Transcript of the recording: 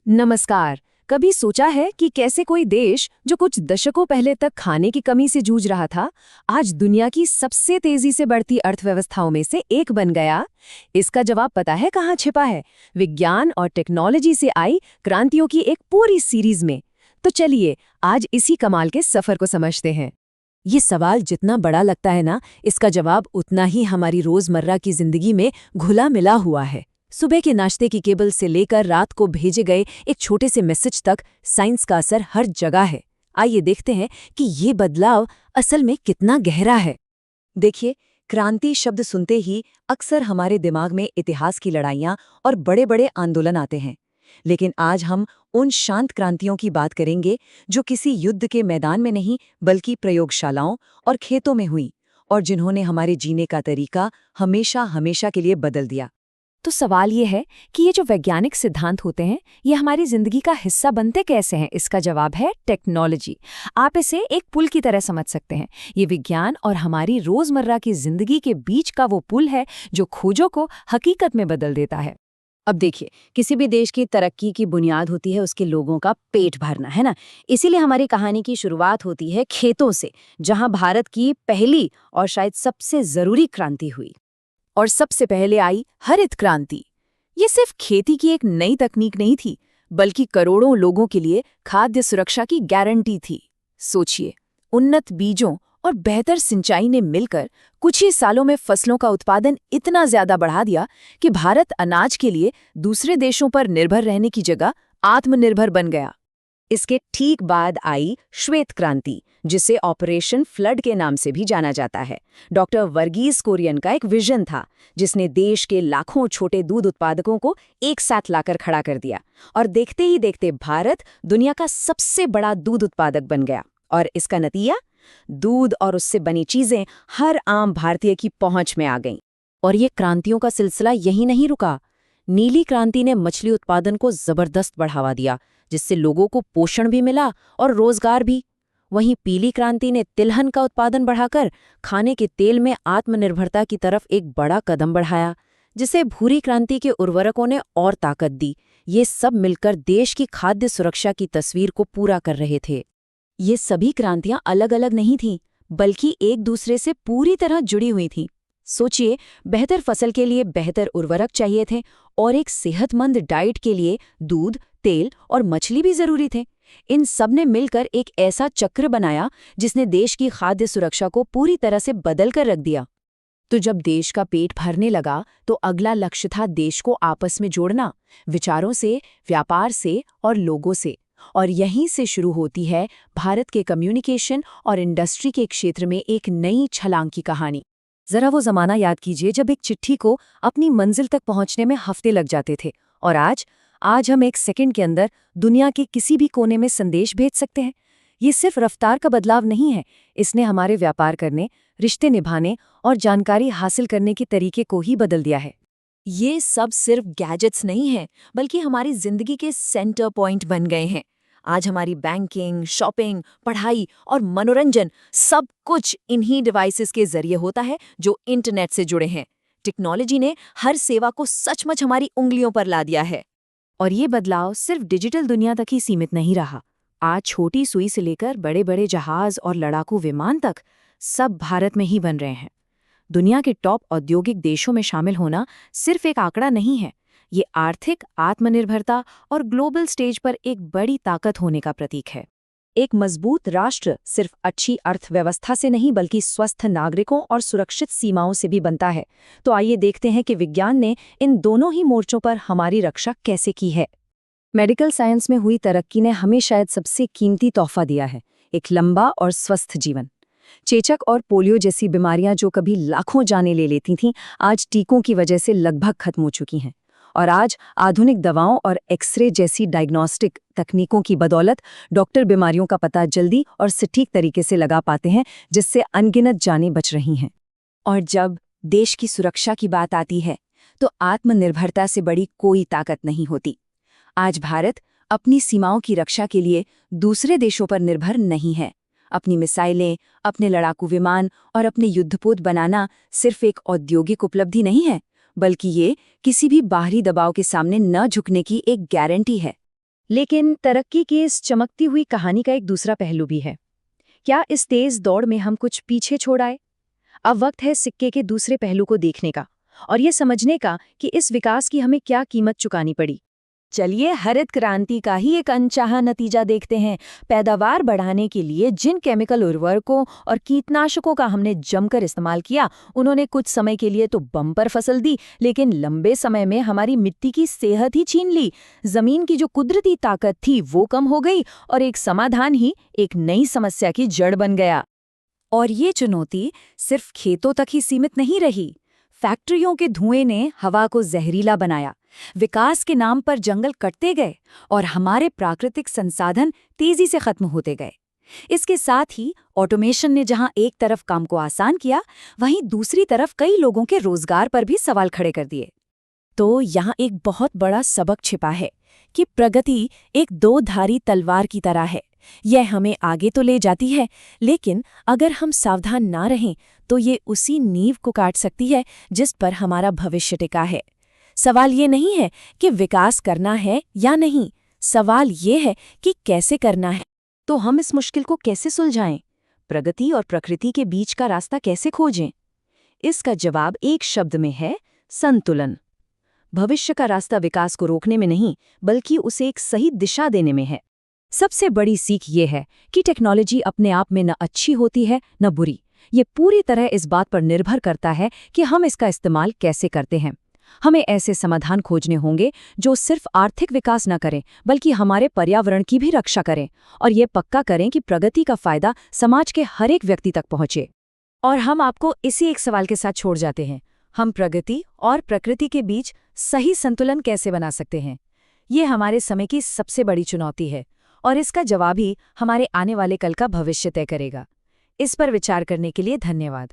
नमस्कार। कभी सोचा है कि कैसे कोई देश जो कुछ दशकों पहले तक खाने की कमी से जूझ रहा था, आज दुनिया की सबसे तेजी से बढ़ती अर्थव्यवस्थाओं में से एक बन गया? इसका जवाब पता है कहाँ छिपा है? विज्ञान और टेक्नोलॉजी से आई क्रांतियों की एक पूरी सीरीज में। तो चलिए आज इसी कमाल के सफर को समझते हैं। ये सवाल जितना बड़ा लगता है ना, इसका जवाब उतना ही हमारी रोजमर्रा की जिंदगी में घुला मिला हुआ है। सुबह के नाश्ते की केबल से लेकर रात को भेजे गए एक छोटे से मैसेज तक साइंस का असर हर जगह है। आइए देखते हैं कि ये बदलाव असल में कितना गहरा है। देखिए, क्रांति शब्द सुनते ही अक्सर हमारे दिमाग में इतिहास की लड़ाइयाँ और बड़े बड़े आंदोलन आते हैं। लेकिन आज हम उन शांत क्रांतियों की बात करेंगे जो किसी युद्ध के मैदान में नहीं बल्कि प्रयोगशालाओं और खेतों में हुई, और जिन्होंने हमारे जीने का तरीका हमेशा हमेशा के लिए बदल दिया। तो सवाल ये है कि ये जो वैज्ञानिक सिद्धांत होते हैं, ये हमारी जिंदगी का हिस्सा बनते कैसे हैं? इसका जवाब है टेक्नोलॉजी। आप इसे एक पुल की तरह समझ सकते हैं। ये विज्ञान और हमारी रोजमर्रा की जिंदगी के बीच का वो पुल है जो खोजों को हकीकत में बदल देता है। अब देखिए, किसी भी देश की तरक्की की बुनियाद होती है उसके लोगों का पेट भरना, है ना। इसीलिए हमारी कहानी की शुरुआत होती है खेतों से, जहां भारत की पहली और शायद सबसे जरूरी क्रांति हुई। और सबसे पहले आई हरित क्रांति। ये सिर्फ खेती की एक नई तकनीक नहीं थी, बल्कि करोड़ों लोगों के लिए खाद्य सुरक्षा की गारंटी थी। सोचिए, उन्नत बीजों और बेहतर सिंचाई ने मिलकर कुछ ही सालों में फसलों का उत्पादन इतना ज्यादा बढ़ा दिया कि भारत अनाज के लिए दूसरे देशों पर निर्भर रहने की जगह आत्मनिर्भर बन गया। इसके ठीक बाद आई श्वेत क्रांति, जिसे ऑपरेशन फ्लड के नाम से भी जाना जाता है। डॉक्टर वर्गीस कुरियन का एक विजन था, जिसने देश के लाखों छोटे दूध उत्पादकों को एक साथ लाकर खड़ा कर दिया, और देखते ही देखते भारत दुनिया का सबसे बड़ा दूध उत्पादक बन गया। और इसका नतीजा, दूध और उससे बनी चीजें हर आम भारतीय की पहुंच में आ गईं। और ये क्रांतियों का सिलसिला यही नहीं रुका। नीली क्रांति ने मछली उत्पादन को जबरदस्त बढ़ावा दिया, जिससे लोगों को पोषण भी मिला और रोजगार भी। वहीं पीली क्रांति ने तिलहन का उत्पादन बढ़ाकर खाने के तेल में आत्मनिर्भरता की तरफ एक बड़ा कदम बढ़ाया, जिसे भूरी क्रांति के उर्वरकों ने और ताकत दी। ये सब मिलकर देश की खाद्य सुरक्षा की तस्वीर को पूरा कर रहे थे। ये सभी क्रांतियां अलग अलग नहीं थीं, बल्कि एक दूसरे से पूरी तरह जुड़ी हुई थीं। सोचिए, बेहतर फसल के लिए बेहतर उर्वरक चाहिए थे, और एक सेहतमंद डाइट के लिए दूध, तेल और मछली भी जरूरी थे। इन सब ने मिलकर एक ऐसा चक्र बनाया जिसने देश की खाद्य सुरक्षा को पूरी तरह से बदल कर रख दिया। तो जब देश का पेट भरने लगा, तो अगला लक्ष्य था देश को आपस में जोड़ना, विचारों से, व्यापार से और लोगों से। और यहीं से शुरू होती है भारत के कम्युनिकेशन और इंडस्ट्री के क्षेत्र में एक नई छलांग की कहानी। जरा वो जमाना याद कीजिए जब एक चिट्ठी को अपनी मंजिल तक पहुंचने में हफ्ते लग जाते थे, और आज हम एक सेकंड के अंदर दुनिया के किसी भी कोने में संदेश भेज सकते हैं। ये सिर्फ रफ्तार का बदलाव नहीं है, इसने हमारे व्यापार करने, रिश्ते निभाने और जानकारी हासिल करने के तरीके को ही बदल दिया है। ये सब सिर्फ गैजेट्स नहीं हैं, बल्कि हमारी जिंदगी के सेंटर पॉइंट बन गए हैं। आज हमारी बैंकिंग, शॉपिंग, पढ़ाई और मनोरंजन सब कुछ इन्हीं डिवाइसेस के जरिए होता है जो इंटरनेट से जुड़े हैं। टेक्नोलॉजी ने हर सेवा को सचमुच हमारी उंगलियों पर ला दिया है। और ये बदलाव सिर्फ डिजिटल दुनिया तक ही सीमित नहीं रहा। आज छोटी सुई से लेकर बड़े बड़े जहाज और लड़ाकू विमान तक सब भारत में ही बन रहे हैं। दुनिया के टॉप औद्योगिक देशों में शामिल होना सिर्फ एक आंकड़ा नहीं है, ये आर्थिक आत्मनिर्भरता और ग्लोबल स्टेज पर एक बड़ी ताकत होने का प्रतीक है। एक मजबूत राष्ट्र सिर्फ अच्छी अर्थव्यवस्था से नहीं बल्कि स्वस्थ नागरिकों और सुरक्षित सीमाओं से भी बनता है। तो आइए देखते हैं कि विज्ञान ने इन दोनों ही मोर्चों पर हमारी रक्षा कैसे की है। मेडिकल साइंस में हुई तरक्की ने हमें शायद सबसे कीमती तोहफा दिया है, एक लंबा और स्वस्थ जीवन। चेचक और पोलियो जैसी बीमारियां जो कभी लाखों जानें ले लेती थीं, आज टीकों की वजह से लगभग खत्म हो चुकी हैं। और आज आधुनिक दवाओं और एक्सरे जैसी डायग्नोस्टिक तकनीकों की बदौलत डॉक्टर बीमारियों का पता जल्दी और सटीक तरीके से लगा पाते हैं, जिससे अनगिनत जानें बच रही हैं। और जब देश की सुरक्षा की बात आती है, तो आत्मनिर्भरता से बड़ी कोई ताकत नहीं होती। आज भारत अपनी सीमाओं की रक्षा के लिए दूसरे देशों पर निर्भर नहीं है। अपनी मिसाइलें, अपने लड़ाकू विमान और अपने युद्धपोत बनाना सिर्फ एक औद्योगिक उपलब्धि नहीं है, बल्कि ये किसी भी बाहरी दबाव के सामने न झुकने की एक गारंटी है। लेकिन तरक्की की इस चमकती हुई कहानी का एक दूसरा पहलू भी है। क्या इस तेज दौड़ में हम कुछ पीछे छोड़ आए? अब वक्त है सिक्के के दूसरे पहलू को देखने का और ये समझने का कि इस विकास की हमें क्या कीमत चुकानी पड़ी। चलिए हरित क्रांति का ही एक अनचाहा नतीजा देखते हैं। पैदावार बढ़ाने के लिए जिन केमिकल उर्वरकों और कीटनाशकों का हमने जमकर इस्तेमाल किया, उन्होंने कुछ समय के लिए तो बम्पर फसल दी, लेकिन लंबे समय में हमारी मिट्टी की सेहत ही छीन ली। जमीन की जो कुदरती ताकत थी वो कम हो गई और एक समाधान ही एक नई समस्या की जड़ बन गया। और ये चुनौती सिर्फ खेतों तक ही सीमित नहीं रही। फैक्ट्रियों के धुएं ने हवा को जहरीला बनाया, विकास के नाम पर जंगल कटते गए और हमारे प्राकृतिक संसाधन तेजी से खत्म होते गए। इसके साथ ही ऑटोमेशन ने जहां एक तरफ काम को आसान किया, वहीं दूसरी तरफ कई लोगों के रोजगार पर भी सवाल खड़े कर दिए। तो यहाँ एक बहुत बड़ा सबक छिपा है कि प्रगति एक दो-धारी तलवार की तरह है। यह हमें आगे तो ले जाती है, लेकिन अगर हम सावधान ना रहें तो ये उसी नींव को काट सकती है जिस पर हमारा भविष्य टिका है। सवाल ये नहीं है कि विकास करना है या नहीं, सवाल ये है कि कैसे करना है। तो हम इस मुश्किल को कैसे सुलझाएं? प्रगति और प्रकृति के बीच का रास्ता कैसे खोजें? इसका जवाब एक शब्द में है: संतुलन। भविष्य का रास्ता विकास को रोकने में नहीं, बल्कि उसे एक सही दिशा देने में है। सबसे बड़ी सीख ये है कि टेक्नोलॉजी अपने आप में न अच्छी होती है न बुरी। ये पूरी तरह इस बात पर निर्भर करता है कि हम इसका इस्तेमाल कैसे करते हैं। हमें ऐसे समाधान खोजने होंगे जो सिर्फ आर्थिक विकास न करें, बल्कि हमारे पर्यावरण की भी रक्षा करें और ये पक्का करें कि प्रगति का फायदा समाज के हर एक व्यक्ति तक पहुंचे। और हम आपको इसी एक सवाल के साथ छोड़ जाते हैं: हम प्रगति और प्रकृति के बीच सही संतुलन कैसे बना सकते हैं? ये हमारे समय की सबसे बड़ी चुनौती है और इसका जवाब ही हमारे आने वाले कल का भविष्य तय करेगा। इस पर विचार करने के लिए धन्यवाद।